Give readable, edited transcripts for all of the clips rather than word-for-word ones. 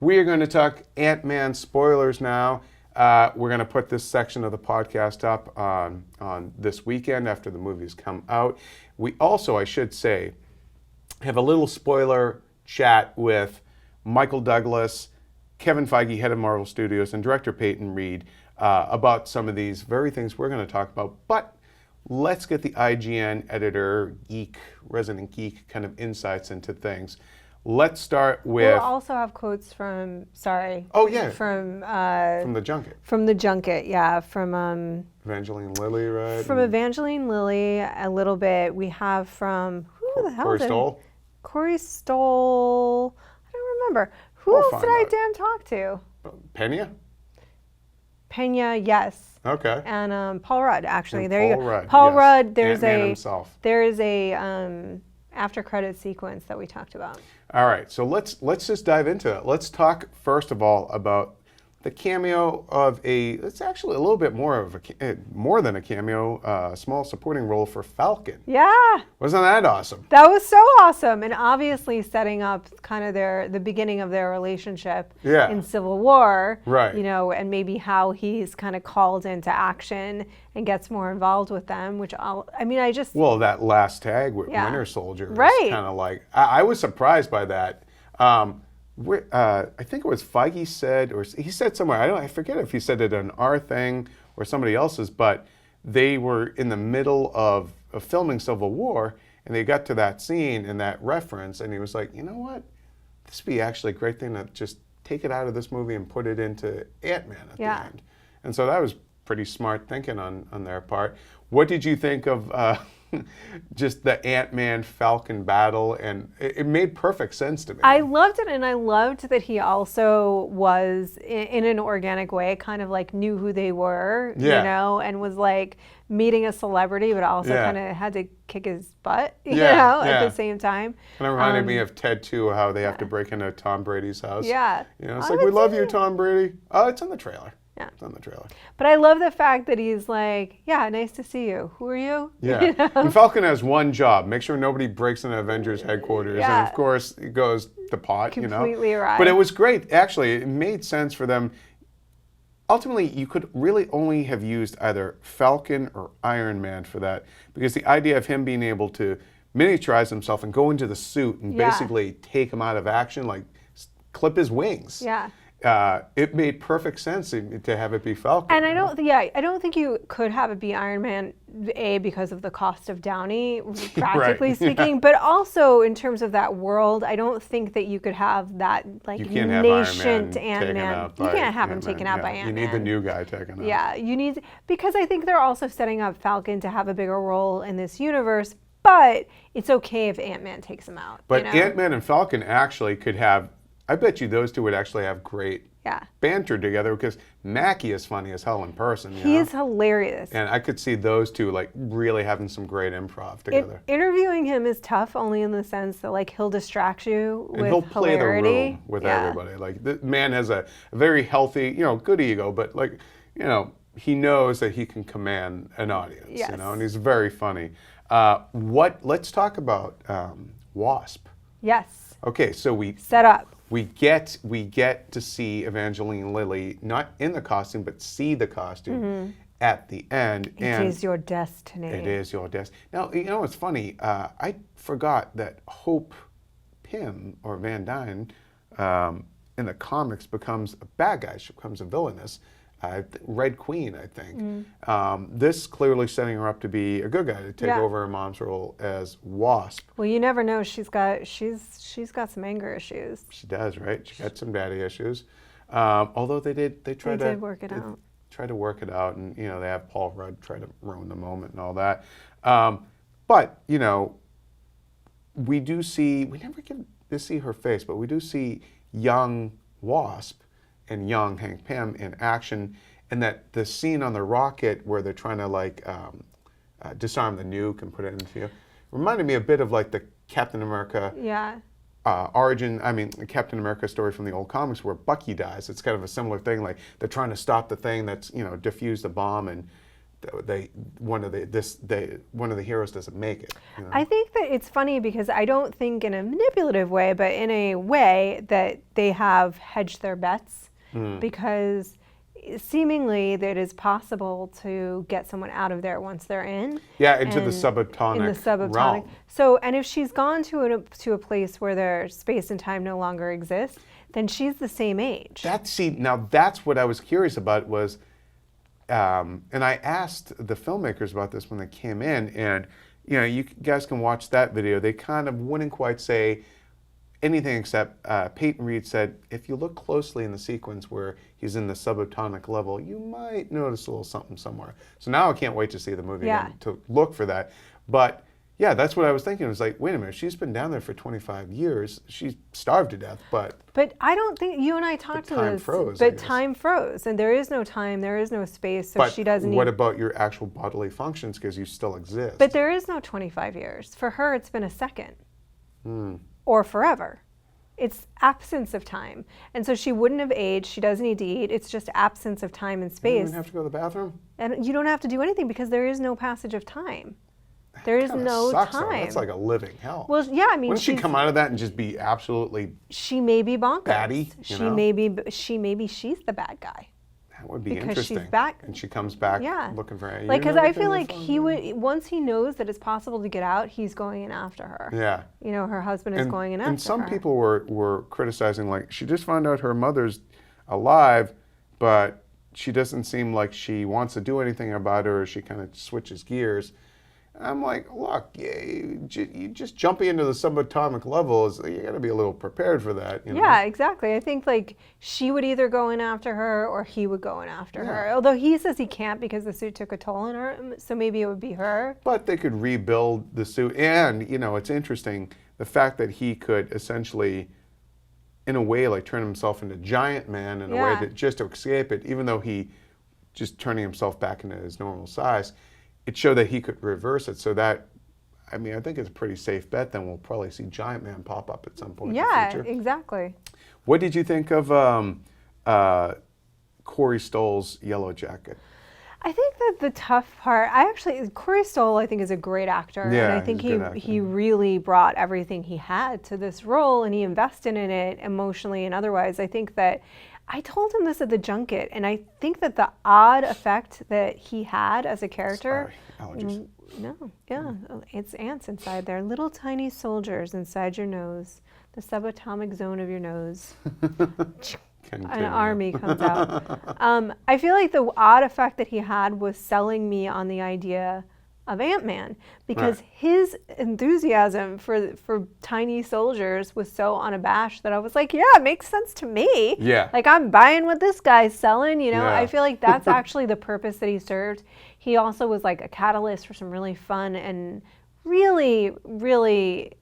We are going to talk Ant-Man spoilers now. We're going to put this section of the podcast up on this weekend after the movies come out. We also, I should say, have a little spoiler chat with Michael Douglas, Kevin Feige, head of Marvel Studios, and director Peyton Reed about some of these very things we're going to talk about. But let's get the IGN editor, resident geek kind of insights into things. Let's start with... We'll also have quotes from, Oh, yeah. From the junket. From the junket, yeah. From... Evangeline Lilly, right? From Evangeline Lilly, a little bit. We have from... Who the hell Corey did... Stoll? Corey Stoll. I don't remember. Who We'll else did I talk to? Pena? Pena, yes. Okay. And Paul Rudd, actually. And there Paul you go. Rudd, Paul yes. Rudd, there's Ant-Man himself. There is a after credit sequence that we talked about. All right, so let's just dive into it. Let's talk first of all about the cameo of it's actually a little bit more than a cameo, small supporting role for Falcon. Yeah. Wasn't that awesome? That was so awesome, and obviously setting up kind of the beginning of their relationship in Civil War. Right. You know, and maybe how he's kind of called into action and gets more involved with them, Well, that last tag with Winter Soldier is right. kind of like, I was surprised by that. I think it was Feige said, or he said somewhere, I forget if he said it on our thing or somebody else's, but they were in the middle of filming Civil War, and they got to that scene and that reference, and he was like, you know what? This would be actually a great thing to just take it out of this movie and put it into Ant-Man at the end. And so that was pretty smart thinking on their part. What did you think of just the Ant-Man Falcon battle? And it made perfect sense to me. I loved it, and I loved that he also was in an organic way, kind of like knew who they were, you know, and was like meeting a celebrity, but also kind of had to kick his butt, you know, at the same time. And it reminded me of Ted 2, how they have to break into Tom Brady's house. Yeah. You know, it's like, we love you, Tom Brady. Oh, it's in the trailer. Yeah. It's on the trailer. But I love the fact that he's like, yeah, nice to see you. Who are you? Yeah. You know? And Falcon has one job: make sure nobody breaks into Avengers headquarters. Yeah. And of course, it goes to pot, Completely you know. right. But it was great. Actually, it made sense for them. Ultimately, you could really only have used either Falcon or Iron Man for that, because the idea of him being able to miniaturize himself and go into the suit and basically take him out of action, like clip his wings. Yeah. It made perfect sense to have it be Falcon. And I don't think you could have it be Iron Man, because of the cost of Downey, practically speaking, but also in terms of that world, I don't think that you could have that nascent Ant-Man. You can't have him taken out by Ant-Man. You need the new guy taken out. Yeah, you need, because I think they're also setting up Falcon to have a bigger role in this universe, but it's okay if Ant-Man takes him out. But Ant-Man and Falcon actually could have, I bet you those two would actually have great banter together, because Mackie is funny as hell in person. He's hilarious. And I could see those two like really having some great improv together. Interviewing him is tough, only in the sense that like he'll distract you with and he'll play hilarity. The room with everybody. Like, the man has a very healthy, good ego, but like, he knows that he can command an audience. Yes. And he's very funny. Let's talk about Wasp. Yes. Okay, so set up. We get to see Evangeline Lilly, not in the costume, but see the costume at the end. It is your destiny. It is your destiny. Now, it's funny. I forgot that Hope Pym, or Van Dyne, in the comics becomes a bad guy. She becomes a villainess. Red Queen, I think. This clearly setting her up to be a good guy, to take over her mom's role as Wasp. Well, you never know. She's got some anger issues. She does, right? She got some daddy issues. Although they tried to work it out. Try to work it out, and they have Paul Rudd try to ruin the moment and all that. But we never get to see her face, but we do see young Wasp and young Hank Pym in action, and that the scene on the rocket where they're trying to disarm the nuke and put it into reminded me a bit of like the Captain America origin. I mean, the Captain America story from the old comics where Bucky dies. It's kind of a similar thing. Like, they're trying to stop the thing that's defuse the bomb, and one of the heroes doesn't make it. You know? I think that it's funny because I don't think in a manipulative way, but in a way that they have hedged their bets because seemingly that it is possible to get someone out of there once they're in. Yeah, into the subatomic realm. So, and if she's gone to a place where their space and time no longer exist, then she's the same age. Now that's what I was curious about was, and I asked the filmmakers about this when they came in, and you guys can watch that video. They kind of wouldn't quite say anything except Peyton Reed said, if you look closely in the sequence where he's in the subatomic level, you might notice a little something somewhere. So now I can't wait to see the movie again to look for that. But yeah, that's what I was thinking. It was like, wait a minute, she's been down there for 25 years. She's starved to death, but I don't think, you and I talked to this, time froze, and there is no time, there is no space, so she doesn't what about your actual bodily functions, because you still exist? But there is no 25 years. For her, it's been a second. Or forever. It's absence of time. And so she wouldn't have aged, she doesn't need to eat, it's just absence of time and space. You don't even have to go to the bathroom? And you don't have to do anything because there is no passage of time. There is no sucks, time. Though. That's like a living hell. Well, yeah, I mean, wouldn't she come out of that and just be absolutely? She may be bonkers. Batty. Maybe she's the bad guy. That would be because interesting. She's back. And she comes back looking for her. Like, because I feel like he would, once he knows that it's possible to get out, he's going in after her. Yeah. Her husband is going in after her. And some people were criticizing, like, she just found out her mother's alive, but she doesn't seem like she wants to do anything about her, or she kind of switches gears. I'm like, look, you just jumping into the subatomic levels, you got to be a little prepared for that. Yeah, exactly. I think like she would either go in after her or he would go in after her. Although he says he can't because the suit took a toll on her, so maybe it would be her. But they could rebuild the suit. And, it's interesting, the fact that he could essentially, in a way, like turn himself into Giant Man in a way that just to escape it, even though he just turning himself back into his normal size. It showed that he could reverse it, so that, I think it's a pretty safe bet. Then we'll probably see Giant Man pop up at some point in the future. Yeah, exactly. What did you think of Corey Stoll's Yellowjacket? I think that the tough part, Corey Stoll, I think, is a great actor, and I think he really brought everything he had to this role, and he invested in it emotionally and otherwise. I think that. I told him this at the junket, and I think that the odd effect that he had as a character. Sorry, allergies. No, yeah, it's ants inside there, little tiny soldiers inside your nose, the subatomic zone of your nose. An army comes out. I feel like the odd effect that he had was selling me on the idea of Ant-Man, because his enthusiasm for tiny soldiers was so unabashed that I was like, yeah, it makes sense to me. Yeah. Like, I'm buying what this guy's selling, I feel like that's actually the purpose that he served. He also was like a catalyst for some really fun and really, really,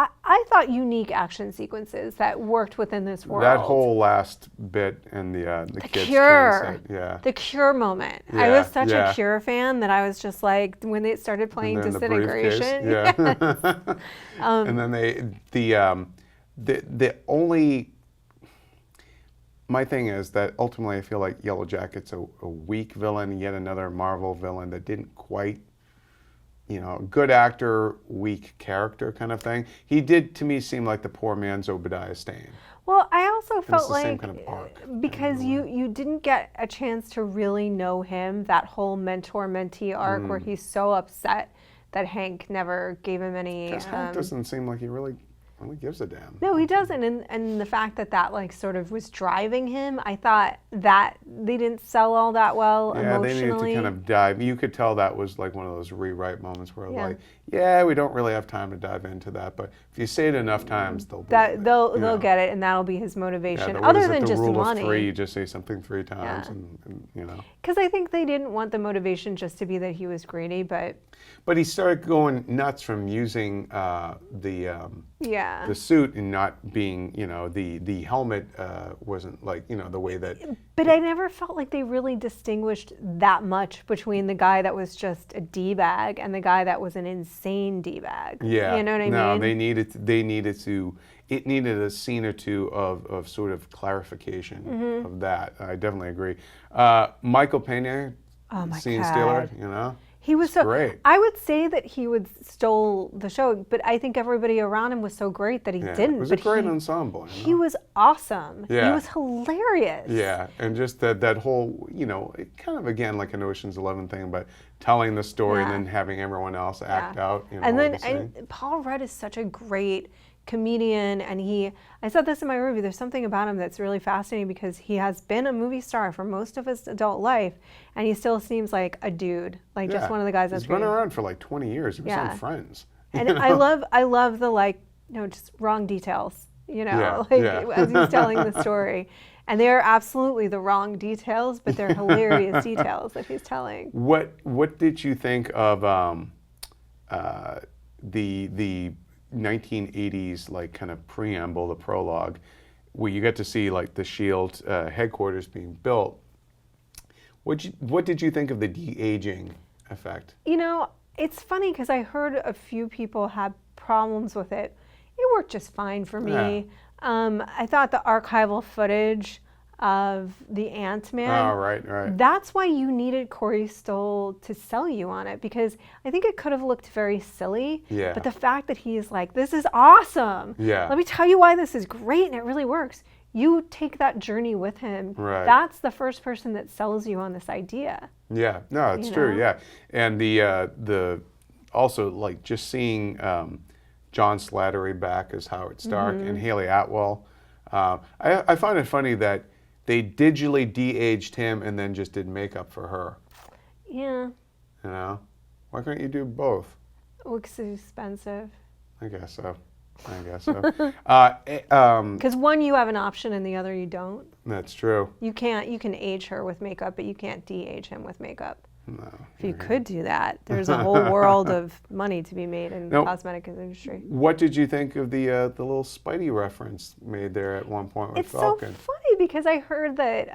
I thought, unique action sequences that worked within this world. That whole last bit and the kids Cure. Yeah. The Cure moment. Yeah, I was such a Cure fan that I was just like, when they started playing Disintegration. And then the only, my thing is that ultimately I feel like Yellowjacket's a weak villain, yet another Marvel villain that didn't quite, good actor, weak character kind of thing. He did, to me, seem like the poor man's Obadiah Stane. Well, I also felt like, same kind of arc, because you didn't get a chance to really know him, that whole mentor-mentee arc where he's so upset that Hank never gave him any... Because Hank doesn't seem like he really gives a damn. No, he doesn't. And the fact that like sort of was driving him, I thought that they didn't sell all that well emotionally. Yeah, they needed to kind of dive. You could tell that was like one of those rewrite moments where we don't really have time to dive into that. But if you say it enough times, they'll get it, and that'll be his motivation. Yeah, other than just rule money. Of three, you just say something 3 times, and Because I think they didn't want the motivation just to be that he was greedy, but he started going nuts from using the suit and not being, the helmet wasn't like, the way that. But I never felt like they really distinguished that much between the guy that was just a D-bag and the guy that was an insane D-bag. Yeah. You know what I mean? No, it needed a scene or two of sort of clarification of that. I definitely agree. Michael Pena, Oh my scene God. stealer, you know? He was so great. I would say that he would stole the show, but I think everybody around him was so great that he didn't. It was but a great ensemble. You know? He was awesome. Yeah. He was hilarious. Yeah, and just that whole, you know, it kind of again like an Ocean's 11 thing, but telling the story and then having everyone else act out. You know, and then the scene. and Paul Rudd is such a great comedian, and I said this in my review, there's something about him that's really fascinating because he has been a movie star for most of his adult life, and he still seems like a dude, like just one of the guys that's He's been around for like 20 years. He was on Friends. And I love the like, you know, just wrong details, you know, as he's telling the story. And they're absolutely the wrong details, but they're hilarious details that he's telling. What did you think of the 1980s like kind of preamble, the prologue, where you get to see like the Shield headquarters being built? What did you think of the de-aging effect? You know, it's funny because I heard a few people had problems with it. It worked just fine for me. Yeah. I thought the archival footage of the Ant-Man. Oh, right. That's why you needed Corey Stoll to sell you on it, because I think it could have looked very silly. Yeah. But the fact that he's like, this is awesome. Yeah. Let me tell you why this is great and it really works. You take that journey with him. Right. That's the first person that sells you on this idea. Yeah, no, it's true. Yeah, and the also like just seeing John Slattery back as Howard Stark and Haley Atwell. I find it funny that they digitally de-aged him and then just did makeup for her. Yeah. You know, why can't you do both? Looks expensive. I guess so. Because one, you have an option, and the other, you don't. That's true. You can age her with makeup, but you can't de-age him with makeup. No. If you could do that, there's a whole world of money to be made in the cosmetic industry. What did you think of the little Spidey reference made there at one point with Falcon? It's so funny because I heard that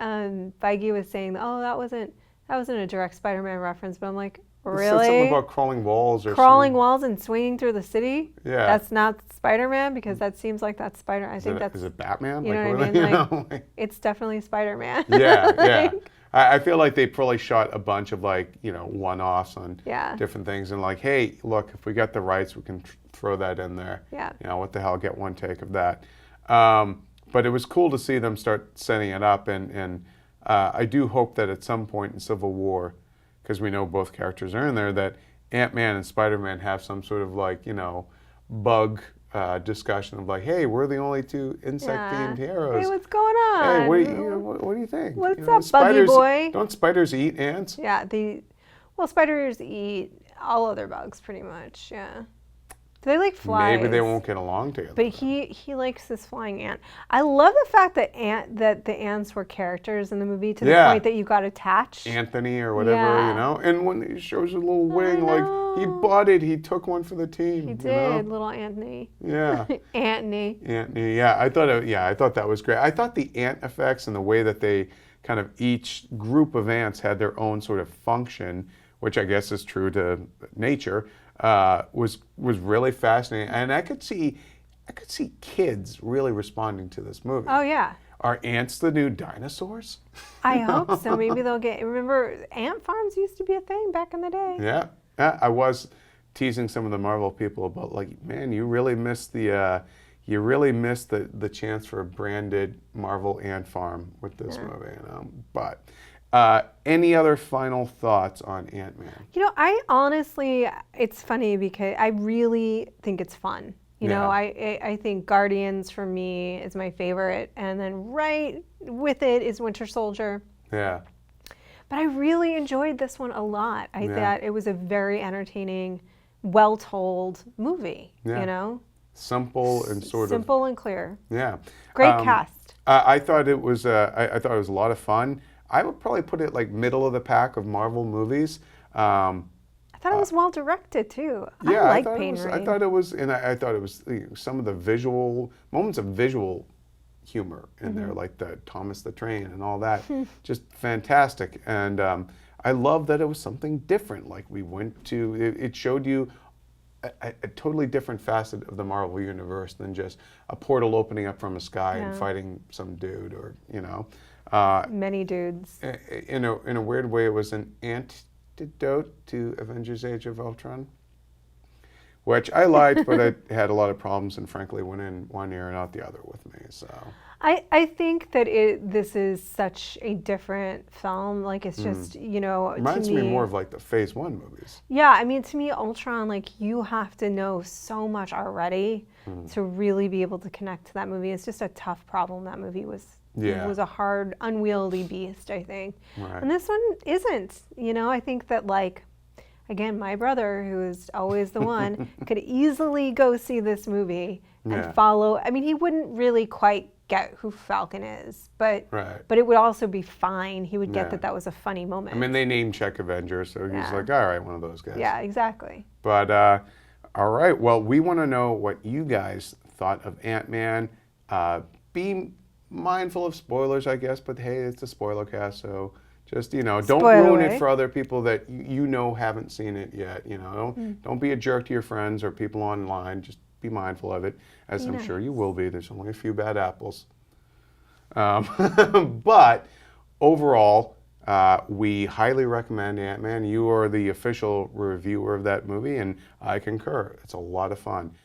Feige was saying, "Oh, that wasn't a direct Spider-Man reference," but I'm like, really? It said something about crawling walls or crawling something. walls and swinging through the city. Yeah, that's not Spider-Man, because that seems like that's Spider. I think that's. Is it Batman? You know what I mean? Like, it's definitely Spider-Man. Yeah. I feel like they probably shot a bunch of like, you know, one-offs on different things and like, hey, look, if we got the rights, we can throw that in there. Yeah. You know, what the hell, get one take of that. But it was cool to see them start setting it up, and I do hope that at some point in Civil War, because we know both characters are in there, that Ant-Man and Spider-Man have some sort of like, you know, bug discussion of like, hey, we're the only two insect-themed heroes. Hey, what's going on? Hey, what do you think? What's you know, up, Buggy boy? Don't spiders eat ants? Yeah, spiders eat all other bugs pretty much. Yeah. Do they like flies? Maybe they won't get along together. But he likes this flying ant. I love the fact that the ants were characters in the movie to the point that you got attached. Anthony or whatever, you know. And when he shows a little wing, like he bought it, he took one for the team. He did, you know? little Anthony. Yeah. Anthony. Yeah. I thought that was great. I thought the ant effects and the way that they kind of each group of ants had their own sort of function, which I guess is true to nature. Was really fascinating, and I could see kids really responding to this movie. Oh yeah. Are ants the new dinosaurs? I hope so. Maybe they'll get. Remember, ant farms used to be a thing back in the day. Yeah. I was teasing some of the Marvel people about like, man, you really missed the chance for a branded Marvel ant farm with this movie, you know. But any other final thoughts on Ant-Man? You know, I honestly, it's funny because I really think it's fun. You know, I think Guardians for me is my favorite, and then right with it is Winter Soldier. Yeah. But I really enjoyed this one a lot. I thought it was a very entertaining, well-told movie. Yeah. You know, simple and simple and clear. Yeah. Great cast. I thought it was. I thought it was a lot of fun. I would probably put it like middle of the pack of Marvel movies. I thought it was well directed too. Yeah, I like Payne Reed. I thought it was, and I thought it was some of the moments of visual humor in there, like the Thomas the Train and all that, just fantastic. And I love that it was something different. Like we went to, it showed you a totally different facet of the Marvel universe than just a portal opening up from a sky and fighting some dude, or you know. Many dudes. In a weird way, it was an antidote to Avengers: Age of Ultron, which I liked, but it had a lot of problems, and frankly went in one ear and out the other with me. So I think that this is such a different film. Like it's just, you know, reminds me more of like the Phase 1 movies. Yeah, I mean, to me, Ultron, like you have to know so much already to really be able to connect to that movie. It's just a tough problem. That movie was. Yeah. It was a hard, unwieldy beast, I think. Right. And this one isn't. You know, I think that like. Again, my brother, who is always the one, could easily go see this movie and follow. I mean, he wouldn't really quite get who Falcon is, but it would also be fine. He would get that was a funny moment. I mean, they name check Avengers, so he's like, all right, one of those guys. Yeah, exactly. But all right, well, we want to know what you guys thought of Ant-Man. Be mindful of spoilers, I guess, but hey, it's a Spoilercast, so. Just, you know, don't ruin it for other people that you know haven't seen it yet. You know, don't be a jerk to your friends or people online. Just be mindful of it, as I'm sure you will be. There's only a few bad apples. But overall, we highly recommend Ant-Man. You are the official reviewer of that movie, and I concur. It's a lot of fun.